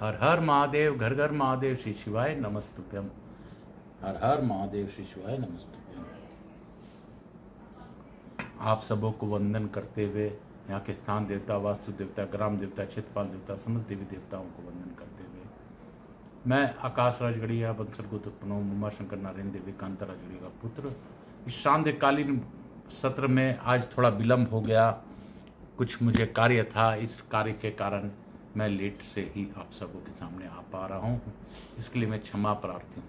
हर हर महादेव, घर घर महादेव, श्री शिवाय नमस्तुभ्यम। हर हर महादेव, श्री शिवाय नमस्तुभ्यम। आप सबों को वंदन करते हुए यहाँ के स्थान देवता, वास्तु देवता, ग्राम देवता, क्षेत्रपाल देवता, समस्त देवी देवताओं को वंदन करते हुए मैं आकाश राजगढ़िया बंसल गोत्रोत्पन्न उमा शंकर नारायण देवी कांता राजगढ़िया का पुत्र इस सांध्यकालीन सत्र में आज थोड़ा विलम्ब हो गया। कुछ मुझे कार्य था, इस कार्य के कारण मैं लेट से ही आप सबों के सामने आ पा रहा हूँ। इसके लिए मैं क्षमा प्रार्थी हूँ।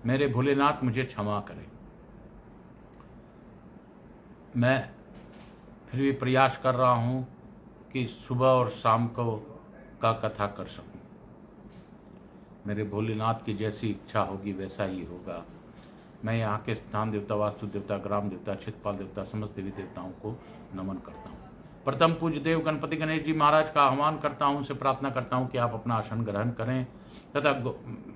मेरे भोलेनाथ मुझे क्षमा करें। मैं फिर भी प्रयास कर रहा हूँ कि सुबह और शाम को का कथा कर सकूँ। मेरे भोलेनाथ की जैसी इच्छा होगी वैसा ही होगा। मैं यहाँ के स्थान देवता, वास्तु देवता, ग्राम देवता, क्षेत्रपाल देवता, समस्त देवी देवताओं को नमन करता हूँ। प्रथम पूज्य देव गणपति गणेश जी महाराज का आह्वान करता हूँ, उनसे प्रार्थना करता हूँ कि आप अपना आसन ग्रहण करें तथा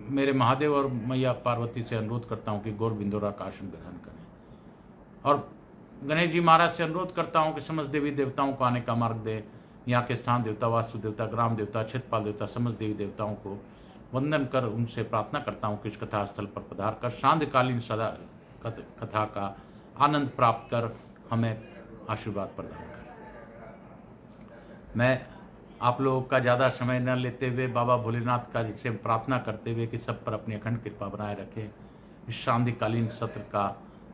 मेरे महादेव और मैया पार्वती से अनुरोध करता हूँ कि गौर बिंदोरा का आसन ग्रहण करें। और गणेश जी महाराज से अनुरोध करता हूँ कि समस्त देवी देवताओं को आने का मार्ग दे। यहाँ के स्थान देवता, वास्तु देवता, ग्राम देवता, क्षेत्रपाल देवता, समस्त देवी देवताओं को वंदन कर उनसे प्रार्थना करता हूँ कि इस कथा स्थल पर पधार कर सांध्यकालीन सदा कथा का आनंद प्राप्त कर हमें आशीर्वाद प्रदान करें। मैं आप लोगों का ज़्यादा समय न लेते हुए बाबा भोलेनाथ का से प्रार्थना करते हुए कि सब पर अपनी अखंड कृपा बनाए रखें। इस सांध्यकालीन सत्र का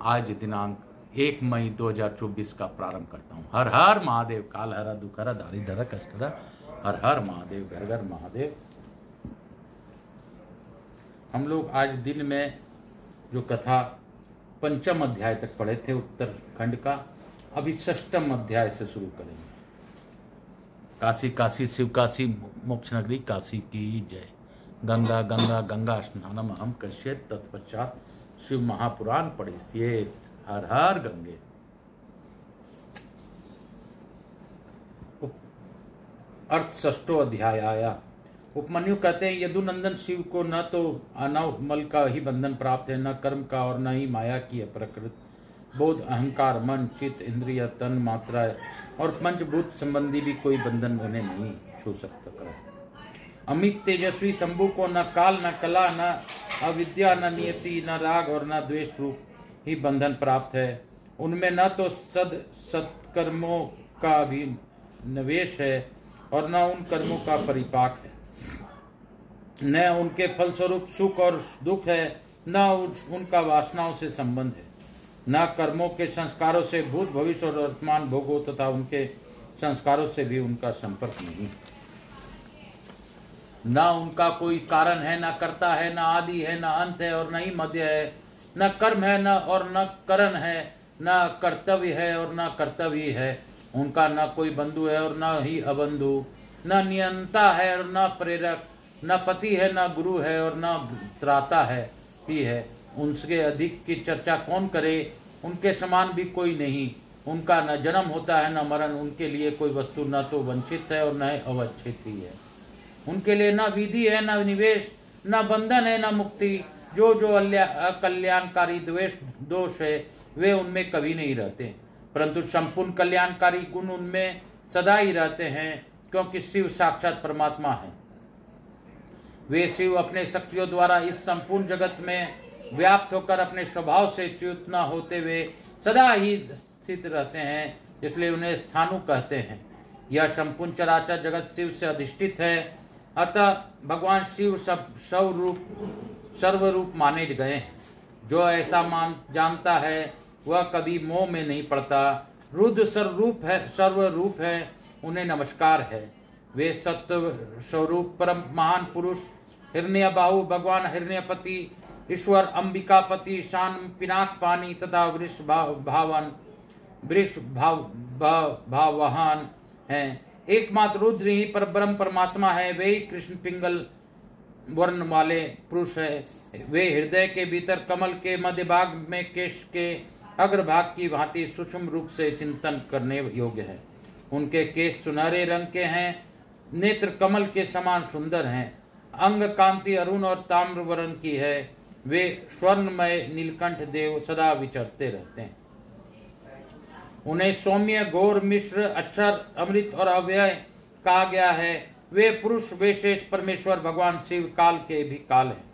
आज दिनांक 1 मई 2024 का प्रारंभ करता हूँ। हर हर महादेव, काल हरा दुख हरा दारी धरा कष्ट हरा, हर हर महादेव, घर घर महादेव। हम लोग आज दिन में जो कथा पंचम अध्याय तक पढ़े थे उत्तरखंड का, अभी षष्ठम अध्याय से शुरू करेंगे। काशी काशी शिव काशी मोक्ष नगरी काशी की जय। गंगा गंगा गंगा स्नानम हम कश्येत तत्पश्चात शिव महापुराण पढ़िष्येत। हर हर गंगे। अर्थ षष्ठो अध्याय आया। उपमन्यु कहते हैं यदुनंदन शिव को न तो अनवमल का ही बंधन प्राप्त है, न कर्म का और न ही माया की है प्रकृत, बोध, अहंकार, मन, चित्त, इंद्रिय, तन मात्रा और पंचभूत संबंधी भी कोई बंधन उन्हें नहीं छू सकता। अमित तेजस्वी शंभु को न काल, न कला, न अविद्या, न नियति, न राग और न द्वेष रूप ही बंधन प्राप्त है। उनमें न तो सत्कर्मों का भी निवेश है और न उन कर्मों का परिपाक है, न उनके फलस्वरूप सुख और दुख है, न उनका वासनाओं से संबंध है, न कर्मों के संस्कारों से भूत भविष्य और वर्तमान भोगों तथा उनके संस्कारों से भी उनका संपर्क नहीं। न उनका कोई कारण है, न कर्ता है, न आदि है, न अंत है और न ही मध्य है, न कर्म है न करण है, न कर्तव्य है और न कर्तव्य है। उनका न कोई बंधु है और न ही अबंधु, न नियंता है और न प्रेरक, न पति है, न गुरु है और न त्राता है ही है। उनसे अधिक की चर्चा कौन करे, उनके समान भी कोई नहीं। उनका न जन्म होता है न मरण, उनके लिए कोई वस्तु न तो वंचित है और न अवच्छित ही है। उनके लिए न विधि है, न निवेश, न बंधन है, न मुक्ति। जो जो अकल्याणकारी द्वेष दोष है वे उनमें कभी नहीं रहते, परंतु संपूर्ण कल्याणकारी गुण उनमें सदा ही रहते हैं, क्योंकि शिव साक्षात परमात्मा है। वे शिव अपने शक्तियों द्वारा इस संपूर्ण जगत में व्याप्त होकर अपने स्वभाव से च्युत न होते हुए सदा ही स्थित रहते हैं, इसलिए उन्हें स्थाणु कहते हैं। यह संपूर्ण चराचर जगत शिव से अधिष्ठित है, अतः भगवान शिव सर्वरूप माने गए हैं। जो ऐसा जानता है वह कभी मोह में नहीं पड़ता। रुद्र सर्वरूप है, उन्हें नमस्कार है। वे सत्व स्वरूप परम महान पुरुष हिरण्यबाहु भगवान हिरण्यपति, ईश्वर अंबिकापति, शान पिनाक पानी तथा वृष भावान हैं। एकमात्र रुद्र ही परब्रह्म परमात्मा है। वे ही कृष्ण पिंगल वर्ण वाले पुरुष है। वे हृदय के भीतर कमल के मध्य भाग में केश के अग्रभाग की भांति सूक्ष्म रूप से चिंतन करने योग्य है। उनके केश सुनहरे रंग के हैं, नेत्र कमल के समान सुंदर हैं, अंग कांति अरुण और ताम्र वर्ण की है। वे स्वर्णमय नीलकंठ देव सदा विचरते रहते हैं। उन्हें सौम्य, घोर, मिश्र, अक्षर, अमृत और अव्यय कहा गया है। वे पुरुष विशेष परमेश्वर भगवान शिव काल के भी काल हैं,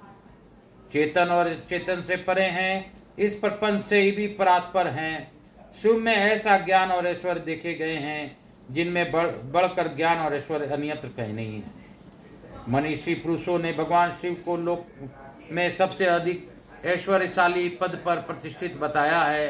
चेतन और चेतन से परे हैं, इस प्रपंच से ही भी परात्पर हैं। शिव में ऐसा ज्ञान और ऐश्वर्य देखे गए हैं जिनमें बढ़कर ज्ञान और ऐश्वर्य अन्यत्र कहीं नहीं है। मनीषी पुरुषों ने भगवान शिव को लोक में सबसे अधिक ऐश्वर्यशाली पद पर प्रतिष्ठित बताया है।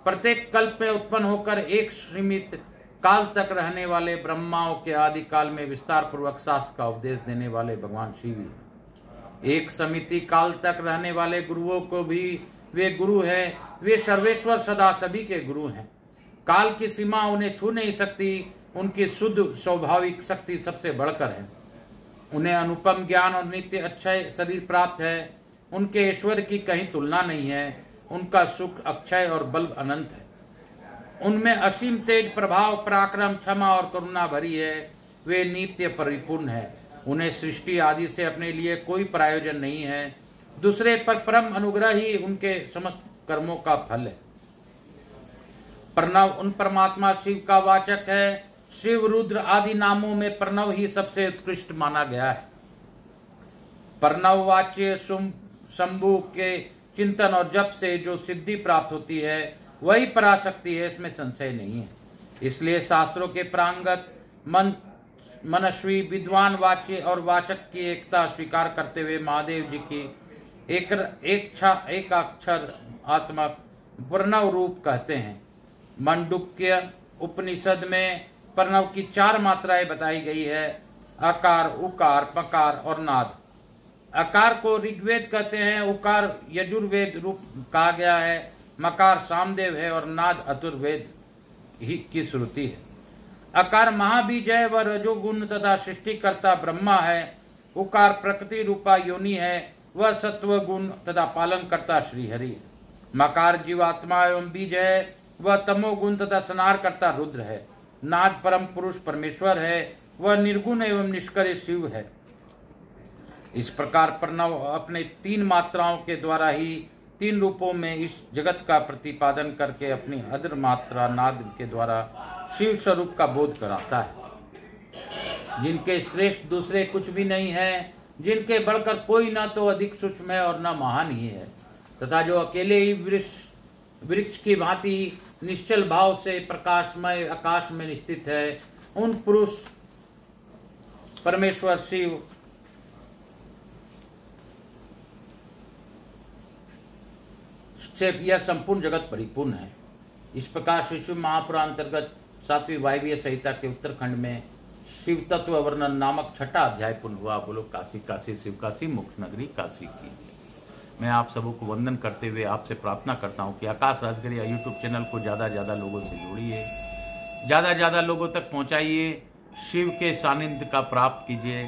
प्रत्येक कल्प में उत्पन्न होकर एक सीमित काल तक रहने वाले ब्रह्माओं के आदि काल में विस्तार पूर्वक शास्त्र का उपदेश देने वाले भगवान शिव ही एक समिति काल तक रहने वाले गुरुओं को भी वे गुरु हैं। वे सर्वेश्वर सदा सभी के गुरु हैं। काल की सीमा उन्हें छू नहीं सकती। उनकी शुद्ध स्वाभाविक शक्ति सबसे बढ़कर है। उन्हें अनुपम ज्ञान और नित्य अक्षय शरीर प्राप्त है। उनके ऐश्वर्य की कहीं तुलना नहीं है। उनका सुख अक्षय और बल अनंत है। उनमें असीम तेज, प्रभाव, पराक्रम, क्षमा और करुणा भरी है। वे नित्य परिपूर्ण है। उन्हें सृष्टि आदि से अपने लिए कोई प्रायोजन नहीं है। दूसरे पर परम अनुग्रह ही उनके समस्त कर्मों का फल है। प्रणव उन परमात्मा शिव का वाचक है। शिव, रुद्र आदि नामों में प्रणव ही सबसे उत्कृष्ट माना गया है। प्रणव वाच्य शंभु के चिंतन और जप से जो सिद्धि प्राप्त होती है वही पराशक्ति है, इसमें संशय नहीं है। इसलिए शास्त्रों के प्रांगत मनस्वी विद्वान वाच्य और वाचक की एकता स्वीकार करते हुए महादेव जी की एक अक्षर आत्मा प्रणव रूप कहते हैं। मांडुक्य उपनिषद में प्रणव की 4 मात्राएं बताई गई है, अकार, उकार, पकार और नाद। अकार को ऋग्वेद कहते हैं, उकार यजुर्वेद रूप कहा गया है, मकार सामदेव है और नाद अथर्ववेद ही की श्रुति है। अकार महाबीज है, वह रजोगुण तथा सृष्टिकर्ता ब्रह्मा है। उकार प्रकृति रूपा योनि है, वह सत्व गुण तथा पालन करता श्रीहरि। मकार जीवात्मा एवं बीज है, वह तमोगुण तथा संहार करता रुद्र है। नाद परम पुरुष परमेश्वर है, वह निर्गुण एवं निष्क्रिय शिव है। इस प्रकार प्रणव अपने 3 मात्राओं के द्वारा ही 3 रूपों में इस जगत का प्रतिपादन करके अपनी अदर मात्रा नाद के द्वारा शिव स्वरूप का बोध कराता है। जिनके श्रेष्ठ दूसरे कुछ भी नहीं है, जिनके बढ़कर कोई ना तो अधिक सूक्ष्म है और न महान ही है, तथा जो अकेले ही वृक्ष की भांति निश्चल भाव से प्रकाशमय आकाश में स्थित है, उन पुरुष परमेश्वर शिव से यह संपूर्ण जगत परिपूर्ण है। इस प्रकार शिशु महापुराण अंतर्गत 7वीं वायवीय संहिता के उत्तरखंड में शिव तत्व वर्णन नामक 6ठा अध्याय पूर्ण हुआ। बोलो काशी काशी शिव काशी मुक्त नगरी काशी की। मैं आप सबों को वंदन करते हुए आपसे प्रार्थना करता हूं कि आकाश राजगढ़िया यूट्यूब चैनल को ज़्यादा से ज़्यादा लोगों से जोड़िए, ज़्यादा से ज़्यादा लोगों तक पहुंचाइए, शिव के सानिध्य का प्राप्त कीजिए।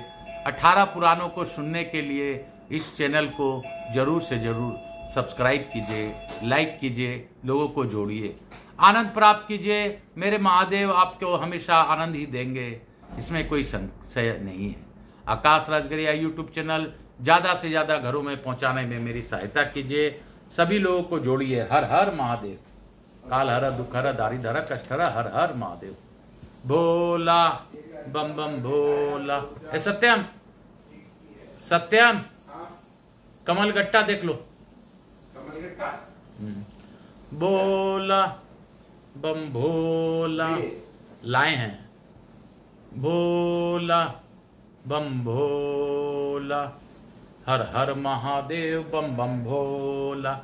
18 पुराणों को सुनने के लिए इस चैनल को जरूर से जरूर सब्सक्राइब कीजिए, लाइक कीजिए, लोगों को जोड़िए, आनंद प्राप्त कीजिए। मेरे महादेव आपको हमेशा आनंद ही देंगे, इसमें कोई संशय नहीं है। आकाश राजगढ़िया यूट्यूब चैनल ज़्यादा से ज़्यादा घरों में पहुंचाने में मेरी सहायता कीजिए। सभी लोगों को जोड़िए। हर हर महादेव। काल हर, दुख हर, दारिद्र हर, कष्ट हर, हर हर महादेव। भोला बम बम भोला। ए सत्यम, सत्यम कमल गट्टा देख लो। भोला बम भोला लाए हैं। भोला बम भोला, हर हर महादेव बम बम भोला।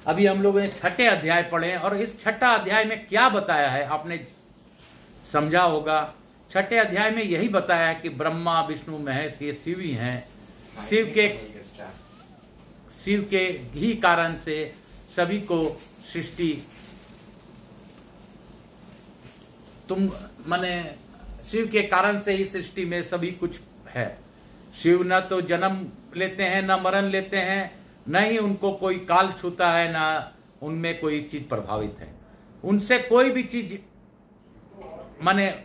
अभी हम लोगों ने 6ठे अध्याय पढ़े और इस 6ठा अध्याय में क्या बताया है आपने समझा होगा। 6ठे अध्याय में यही बताया है कि ब्रह्मा विष्णु महेश ये शिव ही हैं। शिव के ही कारण से सभी को सृष्टि शिव के कारण से ही सृष्टि में सभी कुछ है। शिव न तो जन्म लेते हैं, न मरण लेते हैं, न ही उनको कोई काल छूता है, न उनमें कोई चीज प्रभावित है। उनसे कोई भी चीज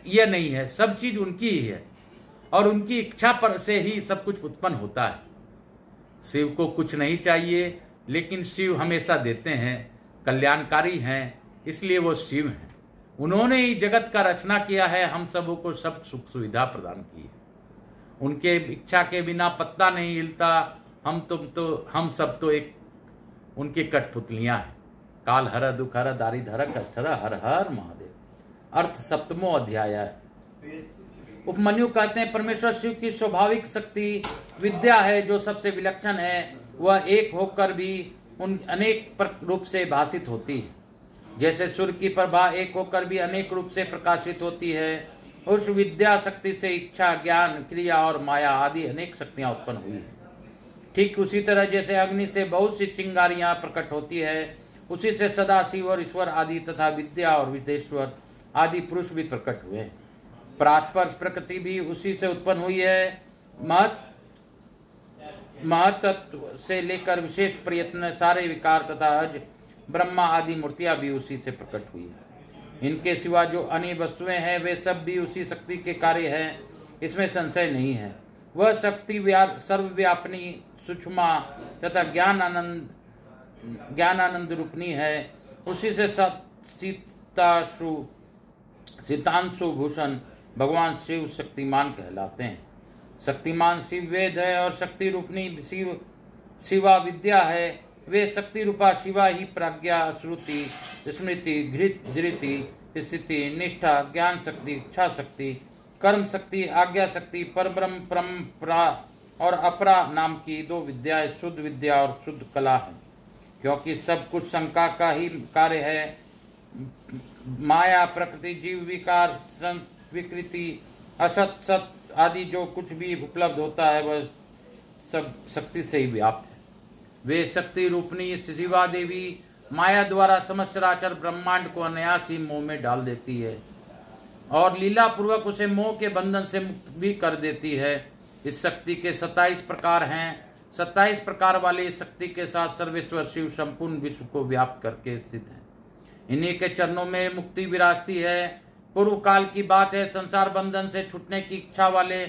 ये नहीं है, सब चीज उनकी ही है और उनकी इच्छा पर से ही सब कुछ उत्पन्न होता है। शिव को कुछ नहीं चाहिए, लेकिन शिव हमेशा देते हैं, कल्याणकारी हैं, इसलिए वो शिव हैं। उन्होंने ही जगत का रचना किया है, हम सबों को सब सुख सुविधा प्रदान की है। उनके इच्छा के बिना पत्ता नहीं हिलता। हम सब तो एक उनकी कठपुतलियां हैं। काल हर दुख हर दारिद्र हर कष्ट हर हर हर महादेव। अर्थ 7वां अध्याय है। उपमन्यु कहते हैं परमेश्वर शिव की स्वाभाविक शक्ति विद्या है जो सबसे विलक्षण है। वह एक होकर भी उन अनेक रूप से भाषित होती है। जैसे सूर्य की प्रभा एक होकर भी अनेक रूप से प्रकाशित होती है, उस विद्या शक्ति से इच्छा, ज्ञान, क्रिया और माया आदि अनेक शक्तियां उत्पन्न हुई है। ठीक उसी तरह जैसे अग्नि से बहुत सी चिंगारियां प्रकट होती है, उसी से सदाशिव और ईश्वर आदि तथा विद्या और विदेश्वर आदि पुरुष भी प्रकट हुए। परात्पर प्रकृति भी उसी से उत्पन्न हुई है। महतत्व से लेकर विशेष प्रयत्न सारे विकार तथा अज ब्रह्मा आदि मूर्तियां भी उसी से प्रकट हुई है। इनके सिवा जो अन्य वस्तुएं हैं वे सब भी उसी शक्ति के कार्य हैं, इसमें संशय नहीं है। वह शक्ति सर्वव्यापनी, सूक्ष्मा तथा ज्ञानानंद रूपनी है। उसी से सीतांशु भूषण भगवान शिव शक्तिमान कहलाते हैं। शक्तिमान शिव वेद है और शक्ति रूपनी शिवा विद्या है। वे शक्ति रूपा शिवा ही प्रज्ञा, श्रुति, स्मृति, धृति, स्थिति, निष्ठा, ज्ञान शक्ति, इच्छा शक्ति, कर्म शक्ति, आज्ञा शक्ति, परब्रह्म, परम्परा और अपरा नाम की 2 विद्याएं शुद्ध विद्या और शुद्ध कला है। क्योंकि सब कुछ शंका का ही कार्य है। माया, प्रकृति, जीव, विकार, विकृति, असत, सत आदि जो कुछ भी उपलब्ध होता है वह सब शक्ति से ही व्याप्त है। वे शक्ति रूपनी शिवा देवी माया द्वारा समस्त चराचर ब्रह्मांड को अनायास मोह में डाल देती है और लीला पूर्वक उसे मोह के बंधन से मुक्त भी कर देती है। इस शक्ति के 27 प्रकार हैं। 27 प्रकार वाले इस शक्ति के साथ सर्वेश्वर शिव संपूर्ण विश्व को व्याप्त करके स्थित है। इन्हीं के चरणों में मुक्ति विराजती है। पूर्व काल की बात है, संसार बंधन से छूटने की इच्छा वाले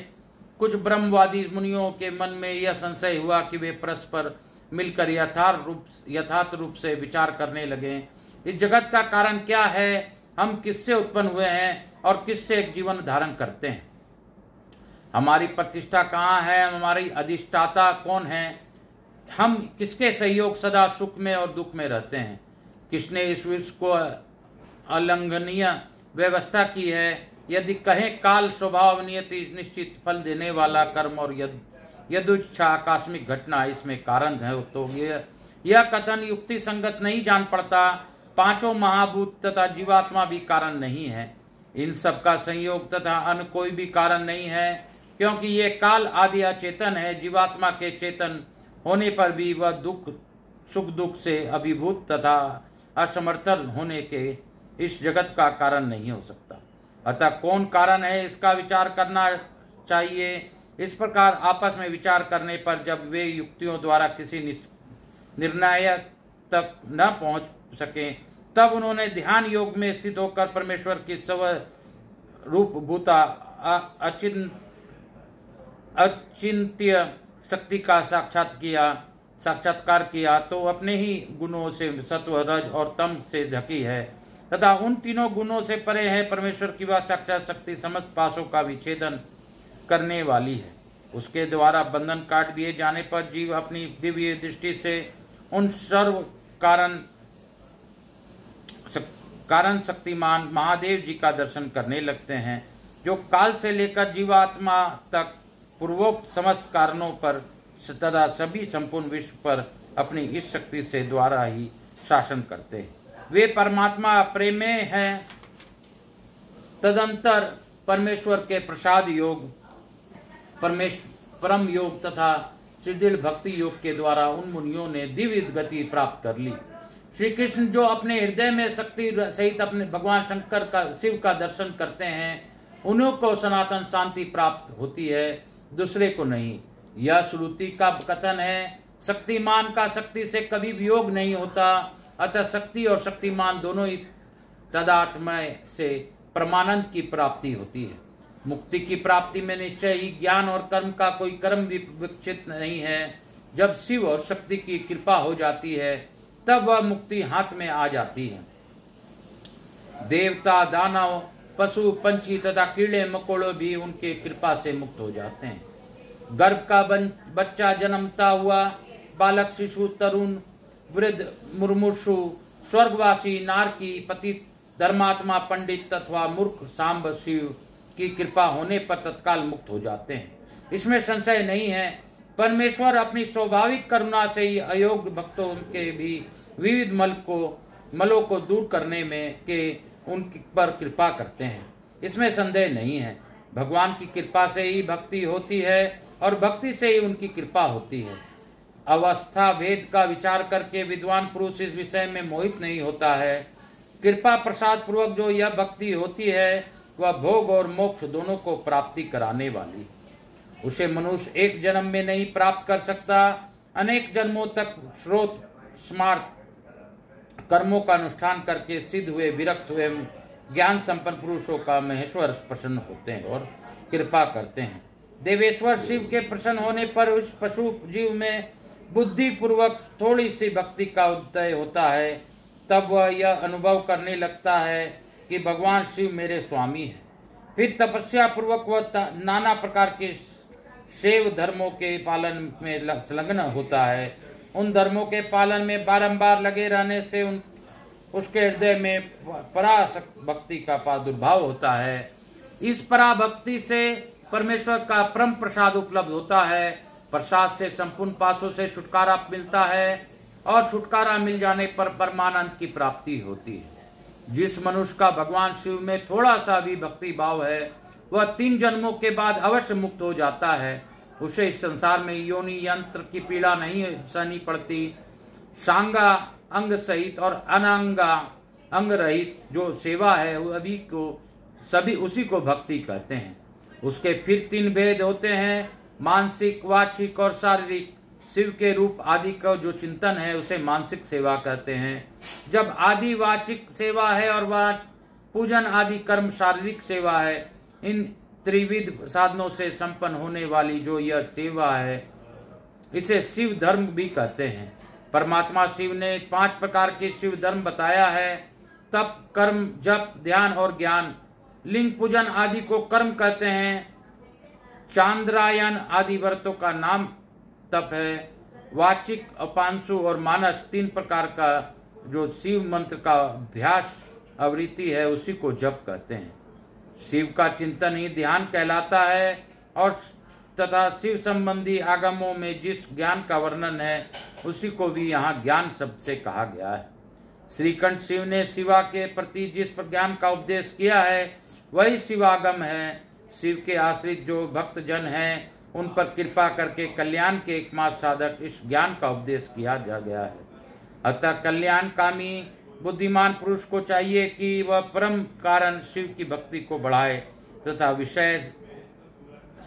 कुछ ब्रह्मवादी मुनियों के मन में यह संशय हुआ कि वे परस्पर मिलकर यथार्थ रूप से विचार करने लगे, इस जगत का कारण क्या है, हम किससे उत्पन्न हुए हैं और किससे एक जीवन धारण करते हैं, हमारी प्रतिष्ठा कहाँ है, हमारी अधिष्ठाता कौन है, हम किसके सहयोग सदा सुख में और दुख में रहते हैं, किसने इस विश्व को अलंघनीय व्यवस्था की है। यदि कहें काल स्वभाव नियति निश्चित फल देने वाला कर्म और यदुच्छा आकस्मिक घटना इसमें कारण है, तो यह कथन युक्ति संगत नहीं जान पड़ता। 5 महाभूत तथा जीवात्मा भी कारण नहीं है। इन सब का संयोग तथा अन्य कोई भी कारण नहीं है, क्योंकि ये काल आदि अचेतन है। जीवात्मा के चेतन होने पर भी वह सुख दुख से अभिभूत तथा असमर्थन होने के इस जगत का कारण नहीं हो सकता। अतः कौन कारण है इसका विचार करना चाहिए। इस प्रकार आपस में विचार करने पर जब वे युक्तियों द्वारा किसी निर्णय तक न पहुंच सके, तब उन्होंने ध्यान योग में स्थित होकर परमेश्वर की स्वरूप भूता अचिंत्य शक्ति का साक्षात्कार किया तो अपने ही गुणों से सत्व, रज और तम से ढकी है तथा उन तीनों गुणों से परे है। परमेश्वर की वह साक्षात शक्ति समस्त पासों का विच्छेदन करने वाली है। उसके द्वारा बंधन काट दिए जाने पर जीव अपनी दिव्य दृष्टि से उन सर्व कारण शक्तिमान महादेव जी का दर्शन करने लगते हैं, जो काल से लेकर जीवात्मा तक पूर्वोक्त समस्त कारणों पर तथा सभी संपूर्ण विश्व पर अपनी इस शक्ति से द्वारा ही शासन करते हैं। वे परमात्मा प्रेमे हैं। तदंतर परमेश्वर के प्रसाद योग, परम योग तथा सुदृढ़ भक्ति योग के द्वारा उन मुनियों ने दिव्य गति प्राप्त कर ली। श्री कृष्ण जो अपने हृदय में शक्ति सहित अपने भगवान शंकर का शिव का दर्शन करते हैं, उन्हीं को सनातन शांति प्राप्त होती है, दूसरे को नहीं। यह श्रुति का कथन है। शक्तिमान का शक्ति से कभी वियोग नहीं होता, अतः शक्ति और शक्तिमान दोनों ही तदात्मय से परमानंद की प्राप्ति होती है। मुक्ति की प्राप्ति में निश्चय ही ज्ञान और कर्म का कोई कर्म भी विकसित नहीं है। जब शिव और शक्ति की कृपा हो जाती है तब वह मुक्ति हाथ में आ जाती है। देवता, दानव, पशु, पंछी तथा कीड़े मकोड़े भी उनके कृपा से मुक्त हो जाते हैं। गर्भ का बच्चा जन्मता हुआ, बालक, शिशु, तरुण, वृद्ध, मुमुक्षु, स्वर्गवासी, नारकी, पतित, धर्मात्मा, पंडित अथवा मूर्ख सांब शिव की कृपा होने पर तत्काल मुक्त हो जाते हैं। इसमें संशय नहीं है। परमेश्वर अपनी स्वाभाविक करुणा से ही अयोग्य भक्तों के भी विविध मलों को दूर करने में के उन पर कृपा करते हैं। इसमें संदेह नहीं है। भगवान की कृपा से ही भक्ति होती है और भक्ति से ही उनकी कृपा होती है। अवस्था भेद का विचार करके विद्वान पुरुष इस विषय में मोहित नहीं होता है। कृपा प्रसाद पूर्वक जो यह भक्ति होती है वह भोग और मोक्ष दोनों को प्राप्ति कराने वाली। उसे मनुष्य एक जन्म में नहीं प्राप्त कर सकता। अनेक जन्मों तक स्रोत स्मार्थ कर्मों का अनुष्ठान करके सिद्ध हुए, विरक्त हुए ज्ञान संपन्न पुरुषों का महेश्वर प्रसन्न होते हैं और कृपा करते हैं। देवेश्वर शिव के प्रसन्न होने पर उस पशु जीव में बुद्धि पूर्वक थोड़ी सी भक्ति का उदय होता है। तब वह यह अनुभव करने लगता है कि भगवान शिव मेरे स्वामी हैं। फिर तपस्या पूर्वक वह नाना प्रकार के शैव धर्मों के पालन में संलग्न होता है। उन धर्मों के पालन में बारंबार लगे रहने से उसके हृदय में पराशक्त भक्ति का प्रादुर्भाव होता है। इस पराभक्ति से परमेश्वर का परम प्रसाद उपलब्ध होता है। प्रसाद से संपूर्ण पासों से छुटकारा मिलता है और छुटकारा मिल जाने पर परमानंद की प्राप्ति होती है। जिस मनुष्य का भगवान शिव में थोड़ा सा भी भक्ति भाव है वह 3 जन्मों के बाद अवश्य मुक्त हो जाता है। उसे इस संसार में योनि यंत्र की पीड़ा नहीं सहनी पड़ती। सांगा अंग सहित और अनांगा अंग रहित जो सेवा है वो सभी उसी को भक्ति कहते हैं। उसके फिर 3 भेद होते हैं, मानसिक, वाचिक और शारीरिक। शिव के रूप आदि का जो चिंतन है उसे मानसिक सेवा कहते हैं। जब आदि वाचिक सेवा है और वह पूजन आदि कर्म शारीरिक सेवा है। इन त्रिविध साधनों से संपन्न होने वाली जो यह सेवा है इसे शिव धर्म भी कहते हैं। परमात्मा शिव ने 5 प्रकार के शिव धर्म बताया है। तप, कर्म, जप, ध्यान और ज्ञान। लिंग पूजन आदि को कर्म कहते हैं। चांद्रायन आदि व्रतों का नाम तप है। वाचिक, अपांशु और मानस 3 प्रकार का जो शिव मंत्र का अभ्यास आवृत्ति है उसी को जप कहते हैं। शिव का चिंतन ही ध्यान कहलाता है और तथा शिव संबंधी आगमों में जिस ज्ञान का वर्णन है उसी को भी यहाँ ज्ञान शब्द से कहा गया है। श्रीकंठ शिव ने शिवा के प्रति जिस पर ज्ञान का उपदेश किया है वही शिवागम है। शिव के आश्रित जो भक्त जन हैं उन पर कृपा करके कल्याण के एकमात्र साधक इस ज्ञान का उपदेश किया जा गया है। अतः कल्याणकामी बुद्धिमान पुरुष को चाहिए कि वह परम कारण शिव की भक्ति को बढ़ाए तथा विषय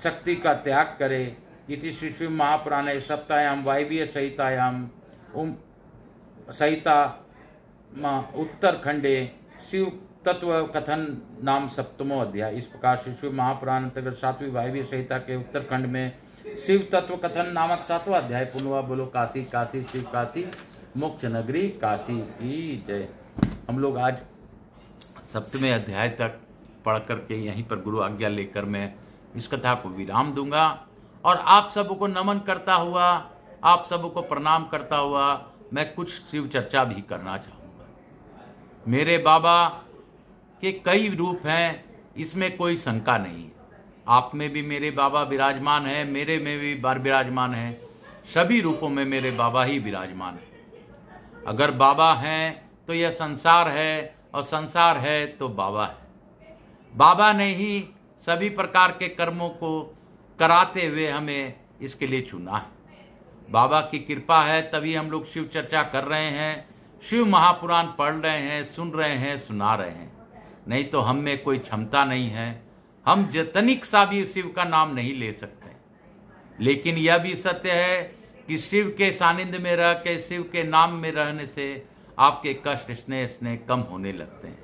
शक्ति का त्याग करे। इति श्री शिव महापुराणे सप्तायाम वायवीय संहितायाम संहिता उत्तरखंडे शिव तत्व कथन नाम 7वां अध्याय। इस प्रकार श्री शिव महापुराण अंतर्गत 7वीं वायवीय संहिता के उत्तरखंड में शिव तत्व कथन नामक 7वां अध्याय पूर्ण। बोलो काशी काशी शिव काशी मोक्ष नगरी काशी की जय। हम लोग आज 7वें अध्याय तक पढ़ करके यहीं पर गुरु आज्ञा लेकर मैं इस कथा को विराम दूंगा और आप सबको नमन करता हुआ, आप सबको प्रणाम करता हुआ मैं कुछ शिव चर्चा भी करना चाहूँगा। मेरे बाबा के कई रूप हैं, इसमें कोई शंका नहीं है। आप में भी मेरे बाबा विराजमान हैं, मेरे में भी विराजमान हैं। सभी रूपों में मेरे बाबा ही विराजमान हैं। अगर बाबा हैं तो यह संसार है और संसार है तो बाबा है। बाबा ने ही सभी प्रकार के कर्मों को कराते हुए हमें इसके लिए चुना है। बाबा की कृपा है तभी हम लोग शिव चर्चा कर रहे हैं, शिव महापुराण पढ़ रहे हैं, सुन रहे हैं, सुना रहे हैं। नहीं तो हम में कोई क्षमता नहीं है, हम तनिक सा भी शिव का नाम नहीं ले सकते। लेकिन यह भी सत्य है कि शिव के सानिध्य में रह के, शिव के नाम में रहने से आपके कष्ट स्नेह कम होने लगते हैं।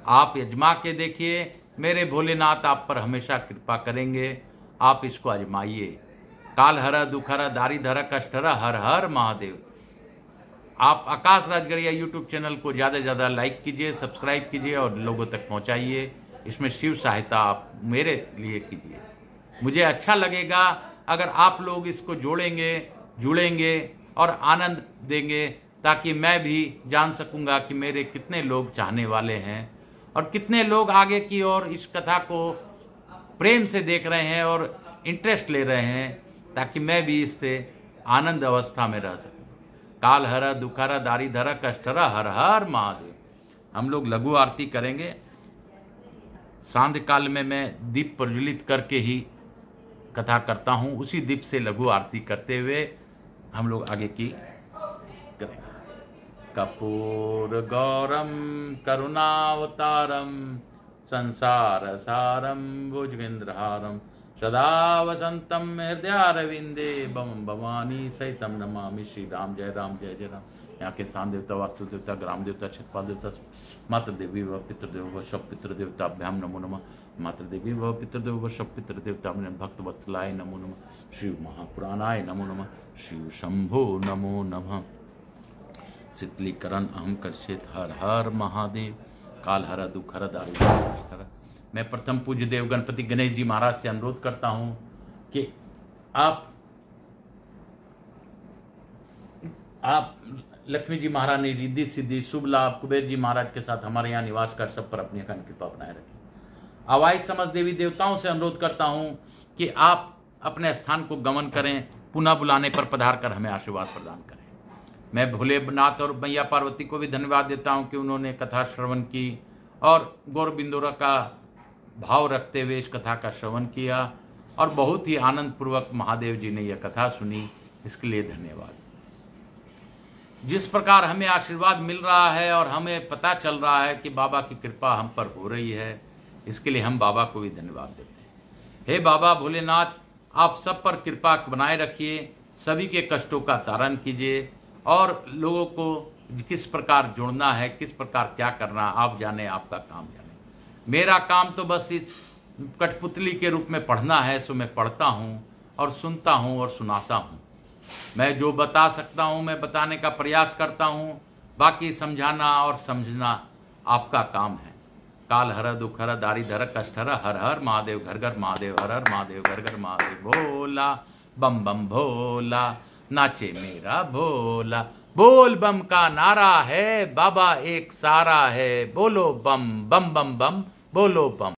आप आजमा के देखिए, मेरे भोलेनाथ आप पर हमेशा कृपा करेंगे। आप इसको आजमाइए। काल हरा, दुख हरा, दारी धरा, कष्ट हरा, हर हर महादेव। आप आकाश राजगढ़िया यूट्यूब चैनल को ज़्यादा से ज़्यादा लाइक कीजिए, सब्सक्राइब कीजिए और लोगों तक पहुंचाइए। इसमें शिव सहायता आप मेरे लिए कीजिए। मुझे अच्छा लगेगा अगर आप लोग इसको जोड़ेंगे, जुड़ेंगे और आनंद देंगे, ताकि मैं भी जान सकूंगा कि मेरे कितने लोग चाहने वाले हैं और कितने लोग आगे की ओर इस कथा को प्रेम से देख रहे हैं और इंटरेस्ट ले रहे हैं, ताकि मैं भी इससे आनंद अवस्था में रह सकूं। काल हर दुख हर दारी धर कष्ट हर, हर हर महादेव। हम लोग लघु आरती करेंगे। सांध्य काल में मैं दीप प्रज्वलित करके ही कथा करता हूँ। उसी दीप से लघु आरती करते हुए हम लोग आगे की करेंगे। कपूर गौरम करुणावतारम संसार सारम भुजगेंद्रहारम सदा वसंतम हृदयारविंदे बम भवानी सहितम नमामि। श्री राम जय राम जय जय राम। यहाँ के स्थान देवता, वास्तु देवता, ग्राम देवता, क्षेत्रपाल देवता, मातृ देवी व पितृदेव व शव पितृ देवताभ्याम नमो नमः। मातृ देवी व पितृदेव व शव पितृ देवता भक्त वत्सलाय नमो नमः। शिव महापुराणाय नमो नमः। शिव शंभो नमो नमः। शीतलीकरण अहम कर्षित हर हर महादेव। काल हर दुख हर दारिद्र हर। मैं प्रथम पूज्य देव गणपति गणेश जी महाराज से अनुरोध करता हूं कि आप लक्ष्मी जी महारानी रिद्धि सिद्धि शुभ लाभ कुबेर जी महाराज के साथ हमारे यहाँ निवास कर सब पर अपनी अखंड कृपा बनाए रखें। आवाज समस्त देवी देवताओं से अनुरोध करता हूं कि आप अपने स्थान को गमन करें, पुनः बुलाने पर पधार कर हमें आशीर्वाद प्रदान करें। मैं भोलेनाथ और मैया पार्वती को भी धन्यवाद देता हूं कि उन्होंने कथा श्रवण की और गौर बिंदोरा का भाव रखते हुए इस कथा का श्रवण किया और बहुत ही आनंद पूर्वक महादेव जी ने यह कथा सुनी। इसके लिए धन्यवाद। जिस प्रकार हमें आशीर्वाद मिल रहा है और हमें पता चल रहा है कि बाबा की कृपा हम पर हो रही है, इसके लिए हम बाबा को भी धन्यवाद देते हैं। हे बाबा भोलेनाथ, आप सब पर कृपा बनाए रखिए, सभी के कष्टों का तारण कीजिए और लोगों को किस प्रकार जोड़ना है, किस प्रकार क्या करना, आप जाने, आपका काम जाने। मेरा काम तो बस इस कठपुतली के रूप में पढ़ना है, सो मैं पढ़ता हूँ और सुनता हूँ और सुनाता हूँ। मैं जो बता सकता हूँ मैं बताने का प्रयास करता हूँ, बाकी समझाना और समझना आपका काम है। काल हर दुख हर दारी धर कष्ट हर, हर हर महादेव। घर घर महादेव, हर हर महादेव, घर घर महादेव। भोला बम बम भोला, नाचे मेरा भोला। बोल बम का नारा है, बाबा एक सारा है। बोलो बम बम बम बम, बोलो बम।